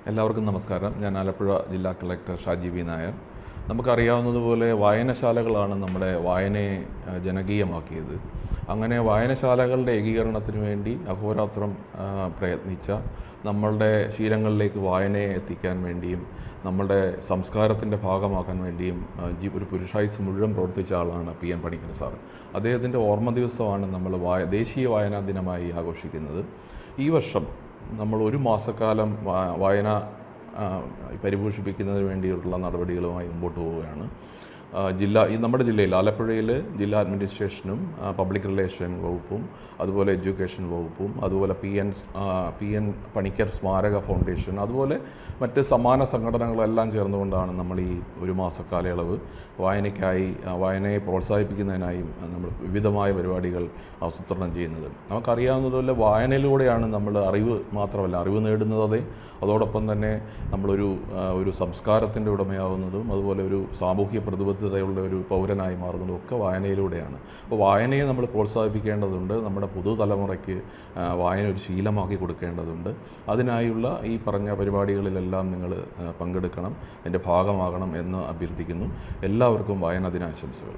എല്ലാവർക്കും നമസ്കാരം. ഞാൻ ആലപ്പുഴ ജില്ലാ കളക്ടർ ഷാജി വി നായർ. നമുക്കറിയാവുന്നതുപോലെ വായനശാലകളാണ് നമ്മുടെ വായനയെ ജനകീയമാക്കിയത്. അങ്ങനെ വായനശാലകളുടെ ഏകീകരണത്തിന് വേണ്ടി അഹോരാത്രം പ്രയത്നിച്ച, നമ്മളുടെ ശീലങ്ങളിലേക്ക് വായനയെ എത്തിക്കാൻ വേണ്ടിയും നമ്മളുടെ സംസ്കാരത്തിൻ്റെ ഭാഗമാക്കാൻ വേണ്ടിയും ഒരു പുരുഷായുസ് മുഴുവൻ പ്രവർത്തിച്ച ആളാണ് PN പണിക്കർ സാർ. അദ്ദേഹത്തിൻ്റെ ഓർമ്മ ദിവസമാണ് നമ്മൾ ദേശീയ വായനാ ദിനമായി ആഘോഷിക്കുന്നത്. ഈ വർഷം നമ്മൾ ഒരു മാസക്കാലം വായന പരിപോഷിപ്പിക്കുന്നതിന് വേണ്ടിയിട്ടുള്ള നടപടികളുമായി മുമ്പോട്ട് പോവുകയാണ്. നമ്മുടെ ജില്ലയിൽ ആലപ്പുഴയിൽ ജില്ലാ അഡ്മിനിസ്ട്രേഷനും പബ്ലിക് റിലേഷൻ വകുപ്പും അതുപോലെ എഡ്യൂക്കേഷൻ വകുപ്പും അതുപോലെ PN പണിക്കർ സ്മാരക ഫൗണ്ടേഷൻ അതുപോലെ മറ്റ് സമാന സംഘടനകളെല്ലാം ചേർന്നുകൊണ്ടാണ് നമ്മൾ ഈ ഒരു മാസക്കാലയളവ് വായനയെ പ്രോത്സാഹിപ്പിക്കുന്നതിനായി നമ്മൾ വിവിധമായ പരിപാടികൾ ആസൂത്രണം ചെയ്യുന്നത്. നമുക്കറിയാവുന്നതുപോലെ വായനയിലൂടെയാണ് നമ്മൾ അറിവ് നേടുന്നത്. അതോടൊപ്പം തന്നെ നമ്മളൊരു സംസ്കാരത്തിൻ്റെ ഉടമയാവുന്നതും അതുപോലെ ഒരു സാമൂഹ്യ പ്രതിബദ്ധതയുള്ള ഒരു പൗരനായി മാറുന്നതും ഒക്കെ വായനയിലൂടെയാണ്. അപ്പോൾ വായനയെ നമ്മൾ പ്രോത്സാഹിപ്പിക്കേണ്ടതുണ്ട്. നമ്മുടെ പുതുതലമുറയ്ക്ക് വായന ഒരു ശീലമാക്കി കൊടുക്കേണ്ടതുണ്ട്. അതിനായുള്ള ഈ പറഞ്ഞ പരിപാടികളിലെല്ലാം നിങ്ങൾ പങ്കെടുക്കണം, അതിൻ്റെ ഭാഗമാകണം എന്ന് അഭ്യർത്ഥിക്കുന്നു. എല്ലാവർക്കും വായനാ ദിനാശംസകൾ.